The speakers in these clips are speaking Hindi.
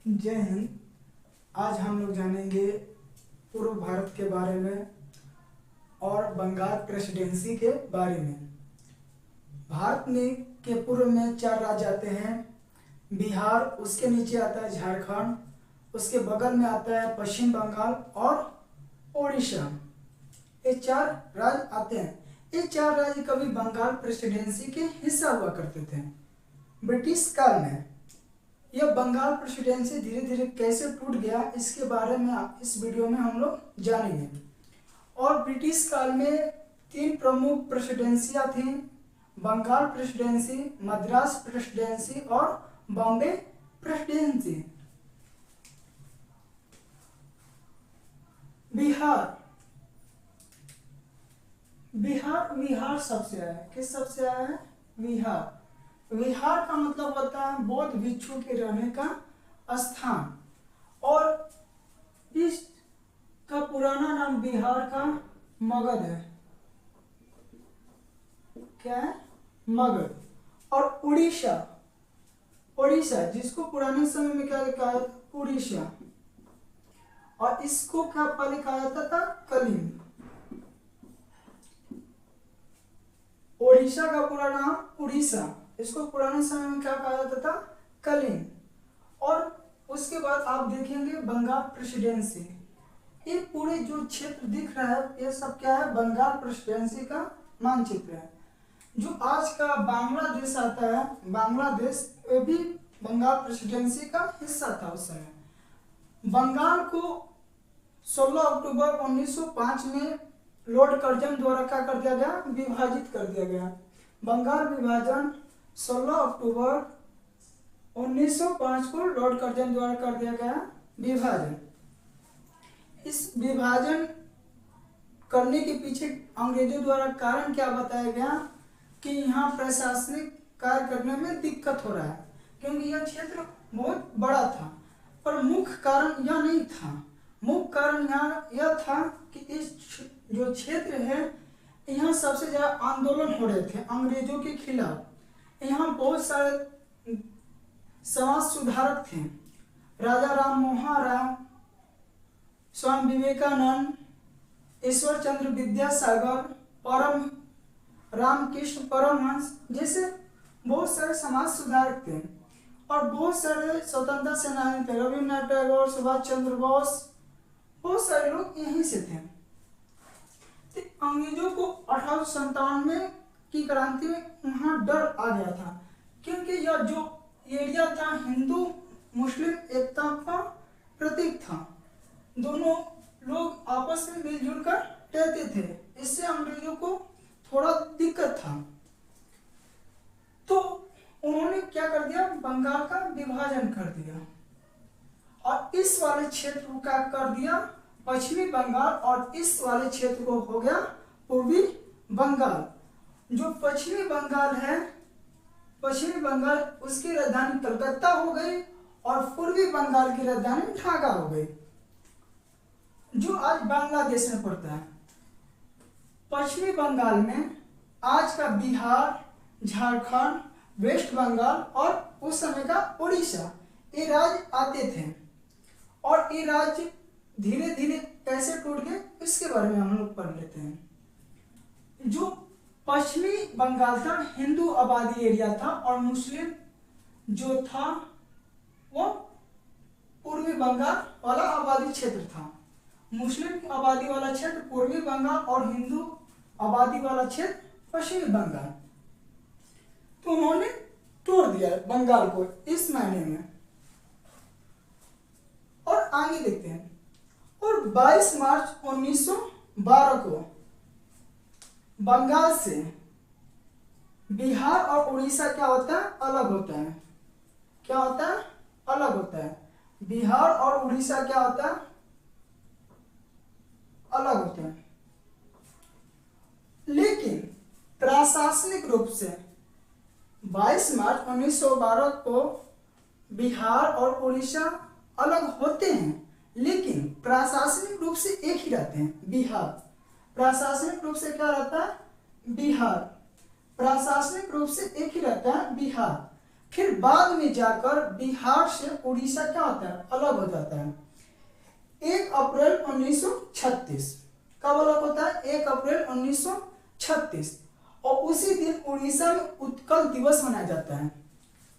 जय हिंद। आज हम लोग जानेंगे पूर्व भारत के बारे में और बंगाल प्रेसिडेंसी के बारे में। भारत में के पूर्व में 4 राज्य आते हैं। बिहार, उसके नीचे आता है झारखंड, उसके बगल में आता है पश्चिम बंगाल और उड़ीसा। ये 4 राज्य आते हैं। ये 4 राज्य कभी बंगाल प्रेसिडेंसी के हिस्सा हुआ करते थे। ब्रिटिश काल में यह बंगाल प्रेसिडेंसी धीरे धीरे कैसे टूट गया, इसके बारे में इस वीडियो में हम लोग जानेंगे। और ब्रिटिश काल में 3 प्रमुख प्रेसिडेंसियां थीं: बंगाल प्रेसिडेंसी, मद्रास प्रेसिडेंसी और बॉम्बे प्रेसिडेंसी। बिहार सबसे आया है। किस सबसे आया है? बिहार। विहार का मतलब होता है बौद्ध भिक्षु के रहने का स्थान। और इस का पुराना नाम बिहार का मगध है। क्या है? मगध। और उड़ीसा, जिसको पुराने समय में क्या लिखा है? उड़ीसा। और इसको क्या पहले कहा जाता था? कलिंग। ओडिशा का पूरा नाम उड़ीसा, इसको पुराने समय में क्या कहा जाता था? कलिंग। और उसके बाद आप देखेंगे बंगाल प्रेसिडेंसी। ये पूरे जो क्षेत्र दिख रहा है ये सब क्या है? बंगाल प्रेसिडेंसी का मानचित्र है। जो आज का बांग्लादेश आता है, बांग्लादेश, ये भी बंगाल प्रेसिडेंसी का हिस्सा था उस समय। बंगाल को 16 अक्टूबर 1905 में लॉर्ड कर्जन द्वारा क्या कर दिया गया? विभाजित कर दिया गया। बंगाल विभाजन 16 अक्टूबर 1905 को लॉर्ड कर्जन द्वारा कर दिया गया विभाजन। इस विभाजन करने के पीछे अंग्रेजों द्वारा कारण क्या बताया गया? कि यहाँ प्रशासनिक कार्य करने में दिक्कत हो रहा है, क्योंकि यह क्षेत्र बहुत बड़ा था। पर मुख्य कारण यह नहीं था। मुख्य कारण यहाँ यह था कि इस जो क्षेत्र है यहाँ सबसे ज्यादा आंदोलन हो रहे थे अंग्रेजों के खिलाफ। यहाँ बहुत सारे समाज सुधारक थे। राजा राम मोहन राय, स्वामी विवेकानंद, ईश्वर चंद्र विद्यासागर, परम रामकृष्ण परमहंस जैसे बहुत सारे समाज सुधारक थे। और बहुत सारे स्वतंत्रता सेनानी थे। रविन्द्रनाथ टैगोर, सुभाष चंद्र बोस, बहुत सारे लोग यहीं से थे। तो अंग्रेजों को 1897 की क्रांति में वहां डर आ गया था, क्योंकि यह जो एरिया था हिंदू मुस्लिम एकता का प्रतीक था। दोनों लोग आपस में मिलजुल कर रहते थे। इससे अंग्रेजों को थोड़ा दिक्कत था। तो उन्होंने क्या कर दिया? बंगाल का विभाजन कर दिया और इस वाले क्षेत्र को क्या कर दिया? पश्चिमी बंगाल। और इस वाले क्षेत्र को हो गया पूर्वी बंगाल। जो पश्चिमी बंगाल है, पश्चिमी बंगाल, उसकी राजधानी कलकत्ता हो गई और पूर्वी बंगाल की राजधानी ढाका हो गई, जो आज बांग्लादेश में पड़ता है। पश्चिमी बंगाल में आज का बिहार, झारखंड, वेस्ट बंगाल और उस समय का उड़ीसा, ये राज्य आते थे। और ये राज्य धीरे धीरे कैसे टूट गए इसके बारे में हम लोग पढ़ लेते हैं। जो पश्चिमी बंगाल था हिंदू आबादी एरिया था और मुस्लिम जो था वो पूर्वी बंगाल वाला आबादी क्षेत्र था। मुस्लिम आबादी वाला क्षेत्र पूर्वी बंगाल और हिंदू आबादी वाला क्षेत्र पश्चिमी बंगाल। तो उन्होंने तोड़ दिया बंगाल को इस मायने में। और आगे देखते हैं। और 22 मार्च 1912 को बंगाल से बिहार और उड़ीसा क्या होता है? अलग होता है। क्या होता है? अलग होता है। बिहार और उड़ीसा क्या होता है? अलग होता है। लेकिन प्रशासनिक रूप से 22 मार्च 1912 को बिहार और उड़ीसा अलग होते हैं, लेकिन प्रशासनिक रूप से एक ही रहते हैं। बिहार प्रशासनिक रूप से क्या रहता है? बिहार प्रशासनिक रूप से एक ही रहता है, बिहार। फिर बाद में जाकर बिहार से उड़ीसा क्या होता है, अलग हो जाता है 1 अप्रैल 1936। कब अलग होता है, 1 अप्रैल 1936। और उसी दिन उड़ीसा में उत्कल दिवस मनाया जाता है।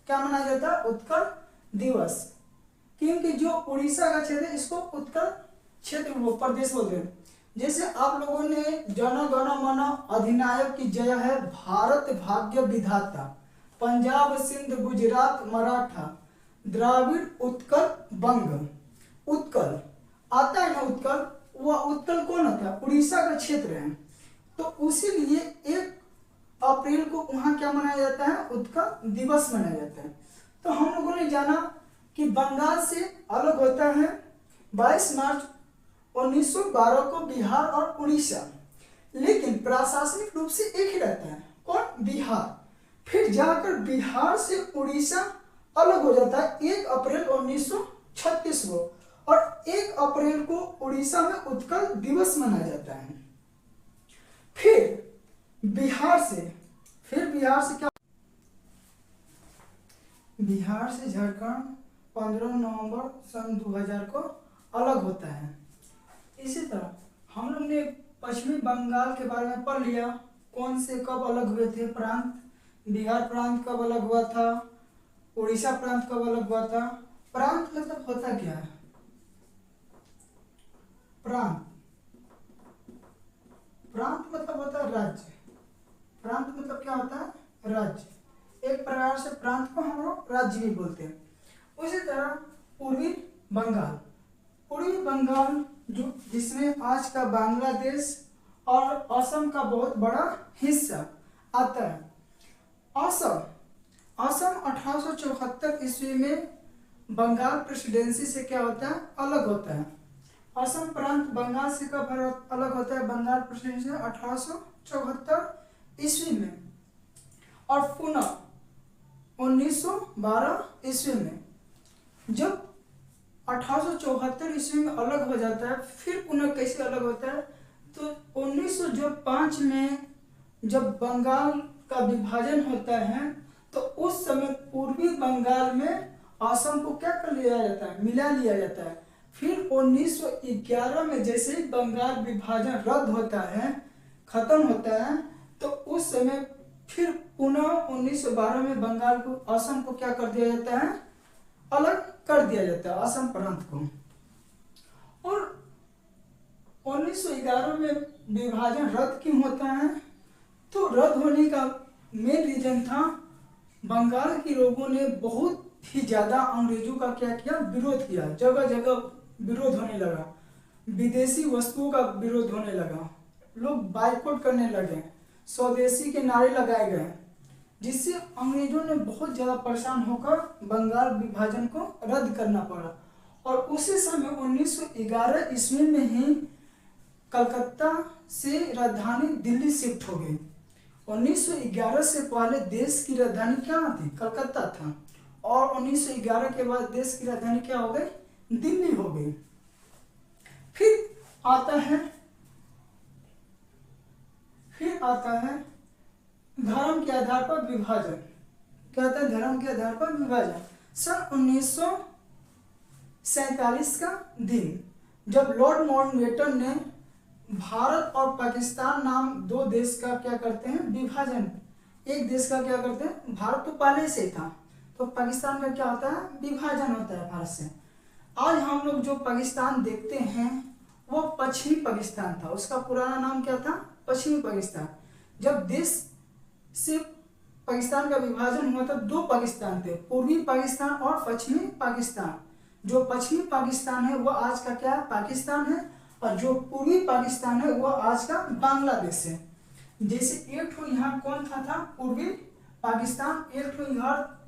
क्या मनाया जाता है, उत्कल दिवस। क्योंकि जो उड़ीसा का क्षेत्र है इसको उत्कल क्षेत्र प्रदेश बोलते हैं। जैसे आप लोगों ने जन गण मन अधिनायक की जय है, भारत भाग्य विधाता, पंजाब सिंध गुजरात मराठा द्राविड़ उत्कल बंग, उत्कल आता है ना, उत्कल, वह उत्कल कौन होता है, उड़ीसा का क्षेत्र है। तो उसी लिए 1 अप्रैल को वहां क्या मनाया जाता है, उत्कल दिवस मनाया जाता है। तो हम लोगों ने जाना कि बंगाल से अलग होता है 22 मार्च 1912 को बिहार और उड़ीसा, लेकिन प्रशासनिक रूप से एक ही रहता है, कौन, बिहार। फिर जाकर बिहार से उड़ीसा अलग हो जाता है 1 अप्रैल 1936 को, और 1 अप्रैल को उड़ीसा में उत्कल दिवस मनाया जाता है। फिर बिहार से क्या, बिहार से झारखंड 15 नवंबर सन 2000 को अलग होता है। इसी तरह हम लोग ने पश्चिमी बंगाल के बारे में पढ़ लिया, कौन से कब अलग हुए थे प्रांत, बिहार प्रांत कब अलग हुआ था, उड़ीसा प्रांत कब अलग हुआ था। प्रांत मतलब होता क्या है, प्रांत मतलब होता है राज्य, प्रांत मतलब क्या होता है, राज्य। एक प्रकार से प्रांत को हम लोग राज्य भी बोलते हैं। उसी तरह पूर्वी बंगाल जो जिसमें आज का बांग्लादेश और असम का बहुत बड़ा हिस्सा आता है। असम 1874 ईस्वी में बंगाल प्रेसिडेंसी से क्या होता है, अलग होता है। असम प्रांत बंगाल से कब अलग होता है, बंगाल प्रेसिडेंसी 1874 ईस्वी में, और पुनः 1912 ईस्वी में। जब 1874 ईस्वी में अलग हो जाता है, फिर पुनः कैसे अलग होता है, तो 1905 में जब बंगाल का विभाजन होता है, तो उस समय पूर्वी बंगाल में असम को क्या कर लिया जाता है, मिला लिया जाता है। फिर 1911 में जैसे ही बंगाल विभाजन रद्द होता है, खत्म होता है, तो उस समय फिर पुनः 1912 में बंगाल को, असम को क्या कर दिया जाता है, अलग कर दिया जाता है, असम प्रांत को। और 1911 में विभाजन रद्द क्यों होता है, तो रद्द होने का मेन रीजन था बंगाल के लोगों ने बहुत ही ज्यादा अंग्रेजों का क्या किया, विरोध किया। जगह जगह विरोध होने लगा, विदेशी वस्तुओं का विरोध होने लगा, लोग बाइकआउट करने लगे, स्वदेशी के नारे लगाए गए, जिससे अंग्रेजों ने बहुत ज़्यादा परेशान होकर बंगाल विभाजन को रद्द करना पड़ा। और उसी समय 1911 ईस्वी में ही कलकत्ता से राजधानी दिल्ली शिफ्ट हो गई। 1911 से पहले देश की राजधानी क्या थी, कलकत्ता था, और 1911 के बाद देश की राजधानी क्या हो गई, दिल्ली हो गई। फिर आता है धर्म के आधार पर विभाजन। क्या होता है, धर्म के आधार पर विभाजन। सन 1947 का दिन, जब लॉर्ड माउंटबेटन ने भारत और पाकिस्तान नाम 2 देश का क्या करते हैं, विभाजन। एक देश का क्या करते हैं, भारत तो पहले से था, तो पाकिस्तान का क्या होता है, विभाजन होता है भारत से। आज हम लोग जो पाकिस्तान देखते हैं वो पश्चिमी पाकिस्तान था, उसका पुराना नाम क्या था, पश्चिमी पाकिस्तान। जब देश से पाकिस्तान का विभाजन हुआ था, 2 पाकिस्तान थे, पूर्वी पाकिस्तान और पश्चिमी पाकिस्तान। जो पश्चिमी पाकिस्तान है वो आज का क्या है, पाकिस्तान है, और जो पूर्वी पाकिस्तान है वो आज का बांग्लादेश है। जैसे एक ठो यहाँ कौन था पूर्वी पाकिस्तान, एक ठो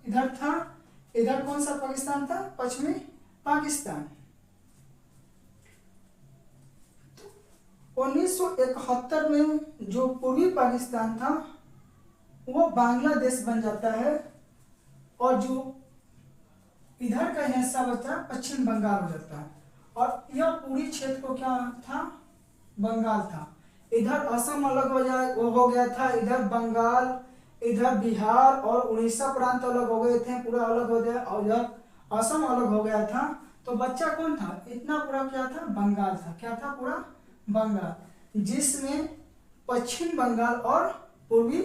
इधर था, इधर कौन सा पाकिस्तान था, पश्चिमी पाकिस्तान। 1971 में जो पूर्वी पाकिस्तान था वो बांग्लादेश बन जाता है, और जो इधर का हिस्सा बचता है पश्चिम बंगाल हो जाता है, और यह पूरी क्षेत्र को क्या था, बंगाल था। इधर असम अलग हो गया था, इधर बंगाल, इधर बिहार और उड़ीसा प्रांत अलग हो गए थे, पूरा अलग हो गया, और इधर असम अलग हो गया था। तो बच्चा कौन था, इतना पूरा क्या था, बंगाल था। क्या था, पूरा बंगाल, जिसमें पश्चिम बंगाल और पूर्वी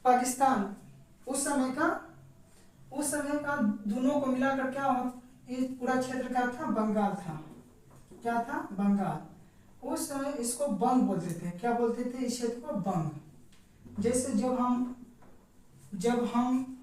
पाकिस्तान उस समय का दोनों को मिलाकर क्या हो, ये पूरा क्षेत्र क्या था, बंगाल था। क्या था, बंगाल। उस समय इसको बंग बोलते थे। क्या बोलते थे इस क्षेत्र को, बंग। जैसे जब हम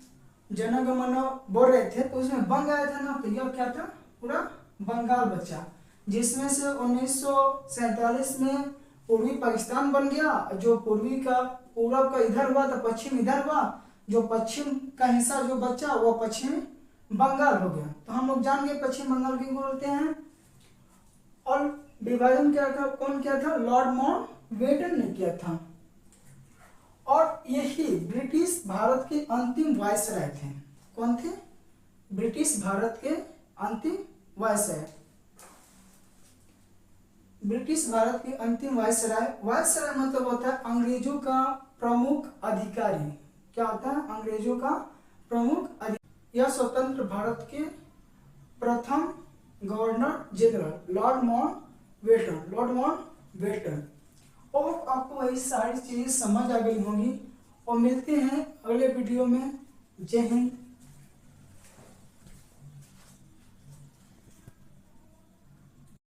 जनगण बोल रहे थे तो उसमें बंग आया था ना, तो यह क्या था, पूरा बंगाल बचा, जिसमें से 1947 में पूर्वी पाकिस्तान बन गया। जो पूरब का इधर हुआ तो पश्चिम इधर हुआ, जो पश्चिम का हिस्सा जो बचा वो पश्चिमी बंगाल हो गया। तो हम लोग जान गए पश्चिम बंगाल क्यों बोलते हैं। और विभाजन क्या था, कौन किया था, लॉर्ड माउंटबेटन ने किया था। और यही ब्रिटिश भारत के अंतिम वायसराय थे। कौन थे, ब्रिटिश भारत के अंतिम वायसराय। ब्रिटिश भारत के अंतिम वायसराय मतलब होता है अंग्रेजों का प्रमुख अधिकारी। क्या होता है, अंग्रेजों का प्रमुख अधिकारी। यह स्वतंत्र भारत के प्रथम गवर्नर जनरल लॉर्ड माउंटबेटन। और आपको वही सारी चीजें समझ आ गई होंगी, और मिलते हैं अगले वीडियो में। जय हिंद।